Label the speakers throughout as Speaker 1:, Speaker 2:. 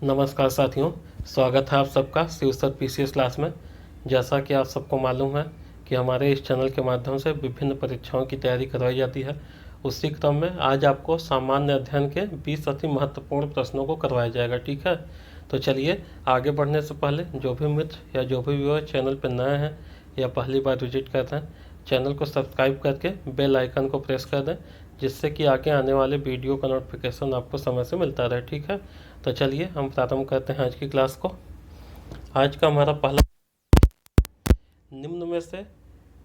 Speaker 1: नमस्कार साथियों, स्वागत है आप सबका शिवसर पीसीएस क्लास में। जैसा कि आप सबको मालूम है कि हमारे इस चैनल के माध्यम से विभिन्न परीक्षाओं की तैयारी करवाई जाती है। उसी क्रम में आज आपको सामान्य अध्ययन के 20 अति महत्वपूर्ण प्रश्नों को करवाया जाएगा। ठीक है, तो चलिए आगे बढ़ने से पहले जो भी मित्र या जो भी व्यूअर चैनल पर नए हैं या पहली बार विजिट करते हैं, चैनल को सब्सक्राइब करके बेल आइकन को प्रेस कर दें, जिससे कि आगे आने वाले वीडियो का नोटिफिकेशन आपको समय से मिलता रहे। ठीक है, तो चलिए हम प्रारंभ करते हैं आज की क्लास को। आज का हमारा पहला, निम्न में से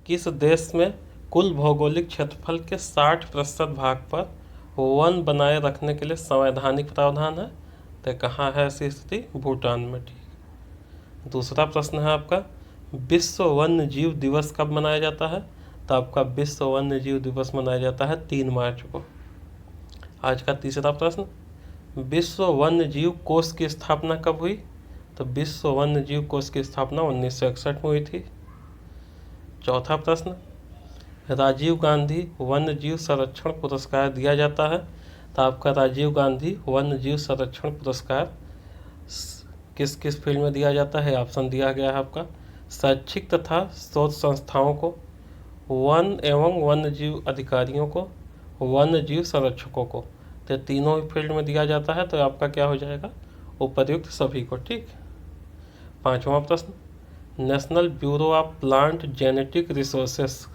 Speaker 1: किस देश में कुल भौगोलिक क्षेत्रफल के 60% भाग पर वन बनाए रखने के लिए संवैधानिक प्रावधान है? तो कहाँ है ऐसी स्थिति? भूटान में। ठीक। दूसरा प्रश्न है आपका, विश्व वन्य जीव दिवस कब मनाया जाता है? तो आपका विश्व वन्य जीव दिवस मनाया जाता है 3 मार्च को। आज का तीसरा प्रश्न, विश्व वन्य जीव कोष की स्थापना कब हुई? तो विश्व वन्य जीव कोष की स्थापना 1961 में हुई थी। चौथा प्रश्न, राजीव गांधी वन्य जीव संरक्षण पुरस्कार दिया जाता है? तो आपका राजीव गांधी वन्य जीव संरक्षण पुरस्कार किस किस फील्ड में दिया जाता है? ऑप्शन दिया गया है आपका, शैक्षिक तथा शोध संस्थाओं को, वन एवं वन्य जीव अधिकारियों को, वन्य जीव संरक्षकों को। तो तीनों ही फील्ड में दिया जाता है, तो आपका क्या हो जाएगा? उपर्युक्त सभी को। ठीक। पांचवा प्रश्न, national bureau of plant genetic resources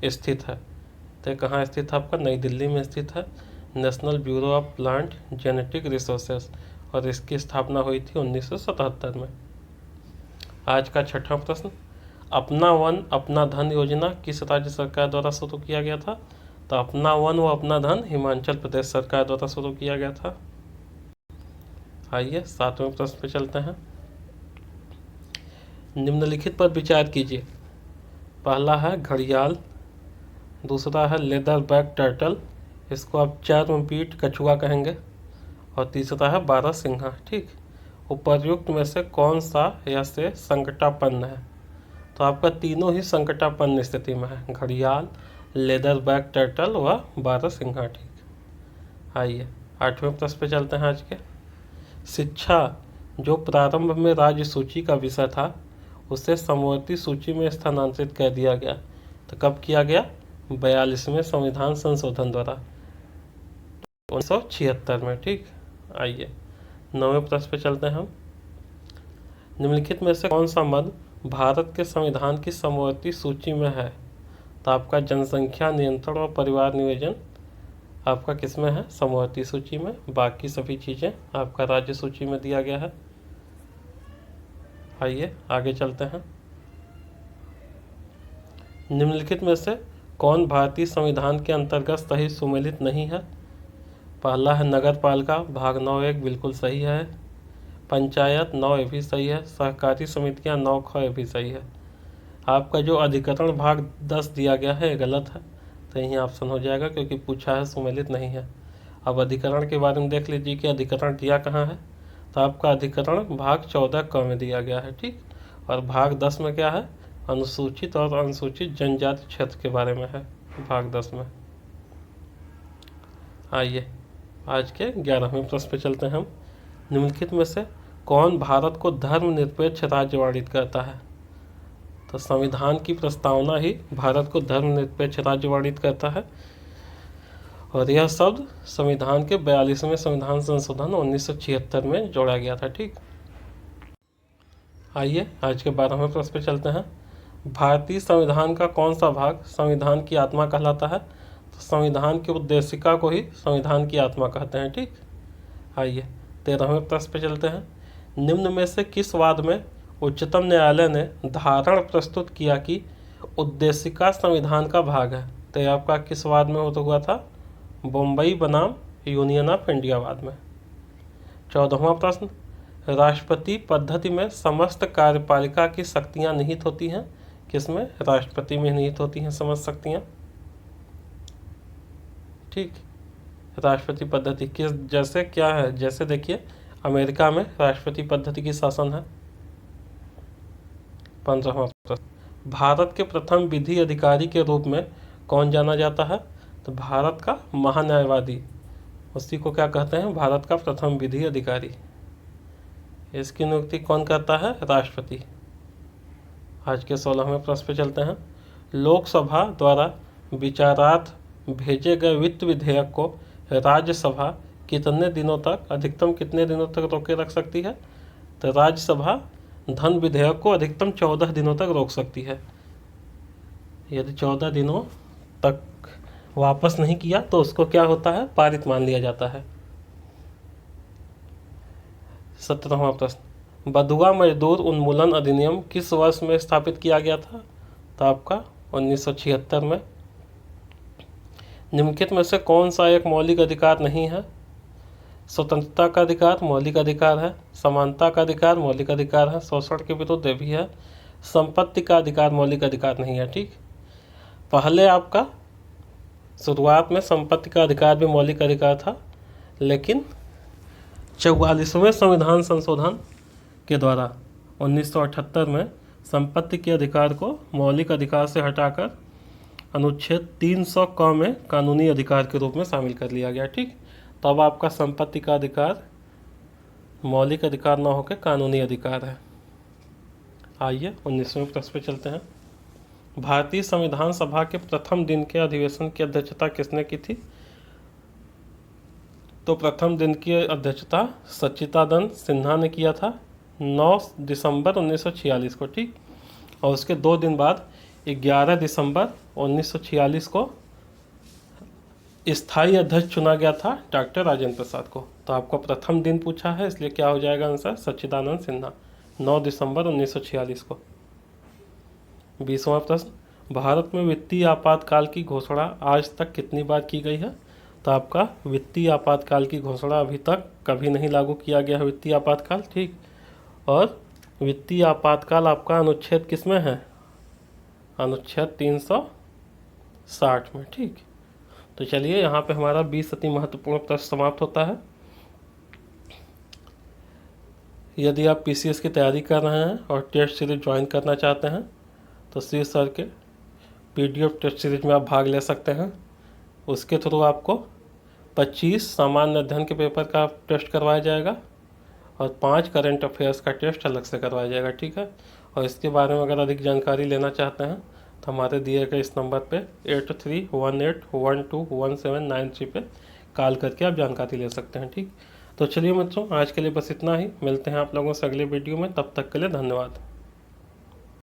Speaker 1: स्थित है? तो कहाँ स्थित है? आपका नई दिल्ली में स्थित है national bureau of plant genetic resources, और इसकी स्थापना हुई थी 1977 में। आज का छठा प्रश्न, अपना वन अपना धन योजना किस राज्य सरकार द्वारा शुरू किया गया था? तो अपना वन व अपना धन हिमाचल प्रदेश सरकार द्वारा शुरू किया गया था। आइए 7वें प्रश्न पे चलते हैं। निम्नलिखित पर विचार कीजिए। पहला है घड़ियाल, दूसरा है लेदर बैक टर्टल, इसको आप चर्मपीट कछुआ कहेंगे, और तीसरा है बारहसिंघा। ठीक। उपर्युक्त में से कौन सा या से संकटापन्न है? तो आपका तीनों ही संकटापन्न स्थिति में है, घड़ियाल, लेदर बैक टर्टल व बारहसिंघा। ठीक। आइए 8वें प्रश्न पे चलते हैं आज के। शिक्षा जो प्रारंभ में राज्य सूची का विषय था, उसे समवर्ती सूची में स्थानांतरित कर दिया गया। तो कब किया गया? 42वें संविधान संशोधन द्वारा 1976 में। ठीक। आइए 9वें प्रश्न पे चलते हैं हम। निम्नलिखित में से कौन सा मद भारत के संविधान की समवर्ती सूची में है? तो आपका जनसंख्या नियंत्रण और परिवार नियोजन आपका किस में है? समवर्ती सूची में। बाकी सभी चीज़ें आपका राज्य सूची में दिया गया है। आइए आगे चलते हैं। निम्नलिखित में से कौन भारतीय संविधान के अंतर्गत सही सुमेलित नहीं है? पहला है नगर पालिका, भाग 9(1) बिल्कुल सही है। पंचायत 9 ये भी सही है। सहकारी समितियां 9(ख) ये भी सही है। आपका जो अधिकरण भाग 10 दिया गया है गलत है, तो यही ऑप्शन हो जाएगा, क्योंकि पूछा है सुमेलित नहीं है। अब अधिकरण के बारे में देख लीजिए कि अधिकरण दिया कहाँ है। तो आपका अधिकरण भाग 14(क) में दिया गया है। ठीक। और भाग 10 में क्या है? अनुसूचित और अनुसूचित जनजाति क्षेत्र के बारे में है भाग 10 में। आइए आज के 11वें प्रश्न पे चलते हैं हम। निम्नलिखित में से कौन भारत को धर्मनिरपेक्ष राज्य वर्णित करता है? तो संविधान की प्रस्तावना ही भारत को धर्मनिरपेक्ष राज्य वर्णित करता है, और यह शब्द संविधान के 42वें संविधान संशोधन 1976 में जोड़ा गया था। ठीक। आइए आज के 12वें प्रश्न पे चलते हैं। भारतीय संविधान का कौन सा भाग संविधान की आत्मा कहलाता है? तो संविधान की उद्देशिका को ही संविधान की आत्मा कहते हैं। ठीक। आइए 13वें प्रश्न पे चलते हैं। निम्न में से किस वाद में उच्चतम न्यायालय ने धारणा प्रस्तुत किया कि उद्देशिका संविधान का भाग है? तो यह आपका किस वाद में होता हुआ था? बम्बई बनाम यूनियन ऑफ इंडिया वाद में। 14वां प्रश्न, राष्ट्रपति पद्धति में समस्त कार्यपालिका की शक्तियां निहित होती हैं? किसमें? राष्ट्रपति में निहित होती हैं समस्त शक्तियां। ठीक। राष्ट्रपति पद्धति किस जैसे क्या है? जैसे देखिए अमेरिका में राष्ट्रपति पद्धति की शासन है। 15वां प्रश्न, भारत के प्रथम विधि अधिकारी के रूप में कौन जाना जाता है? तो भारत का महान्यायवादी, उसी को क्या कहते हैं? भारत का प्रथम विधि अधिकारी। इसकी नियुक्ति कौन करता है? राष्ट्रपति। आज के 16वें प्रश्न पे चलते हैं। लोकसभा द्वारा विचारार्थ भेजे गए वित्त विधेयक को राज्यसभा कितने दिनों तक, अधिकतम कितने दिनों तक रोके रख सकती है? तो राज्यसभा धन विधेयक को अधिकतम 14 दिनों तक रोक सकती है। यदि 14 दिनों तक वापस नहीं किया तो उसको क्या होता है? पारित मान लिया जाता है। 17वां प्रश्न, बधुआ मजदूर उन्मूलन अधिनियम किस वर्ष में स्थापित किया गया था? तो आपका 1976 में। निम्नलिखित में से कौन सा एक मौलिक अधिकार नहीं है? स्वतंत्रता का अधिकार मौलिक अधिकार है, समानता का अधिकार मौलिक अधिकार है, शोषण के विरुद्ध भी है, संपत्ति का अधिकार मौलिक अधिकार नहीं है। ठीक, पहले आपका शुरुआत में संपत्ति का अधिकार भी मौलिक अधिकार था, लेकिन 44वें संविधान संशोधन के द्वारा 1978 में संपत्ति के अधिकार को मौलिक अधिकार से हटाकर अनुच्छेद 300 क में कानूनी अधिकार के रूप में शामिल कर लिया गया। ठीक, तो अब आपका संपत्ति का अधिकार मौलिक अधिकार न होकर कानूनी अधिकार है। आइए 19वें प्रश्न पे चलते हैं। भारतीय संविधान सभा के प्रथम दिन के अधिवेशन की अध्यक्षता किसने की थी? तो प्रथम दिन की अध्यक्षता सच्चिदानंद सिन्हा ने किया था 9 दिसंबर 1946 को। ठीक, और उसके 2 दिन बाद 11 दिसंबर 1946 को स्थायी अध्यक्ष चुना गया था डॉक्टर राजेंद्र प्रसाद को। तो आपको प्रथम दिन पूछा है, इसलिए क्या हो जाएगा आंसर? सच्चिदानंद सिन्हा, 9 दिसंबर 1946 को। 20वां प्रश्न, भारत में वित्तीय आपातकाल की घोषणा आज तक कितनी बार की गई है? तो आपका वित्तीय आपातकाल की घोषणा अभी तक कभी नहीं लागू किया गया है वित्तीय आपातकाल। ठीक, और वित्तीय आपातकाल आपका अनुच्छेद किस में है? अनुच्छेद 360 में। ठीक, तो चलिए यहाँ पे हमारा 20 अति महत्वपूर्ण प्रश्न समाप्त होता है। यदि आप पीसीएस की तैयारी कर रहे हैं और टेस्ट सीरीज ज्वाइन करना चाहते हैं तो श्री सर के पीडीएफ टेस्ट सीरीज में आप भाग ले सकते हैं। उसके थ्रू आपको 25 सामान्य अध्ययन के पेपर का टेस्ट करवाया जाएगा और 5 करंट अफेयर्स का टेस्ट अलग से करवाया जाएगा। ठीक है, और इसके बारे में अगर अधिक जानकारी लेना चाहते हैं तो हमारे दिए गए इस नंबर पे 8318121793 पे कॉल करके आप जानकारी ले सकते हैं। ठीक, तो चलिए मित्रों, आज के लिए बस इतना ही। मिलते हैं आप लोगों से अगले वीडियो में, तब तक के लिए धन्यवाद।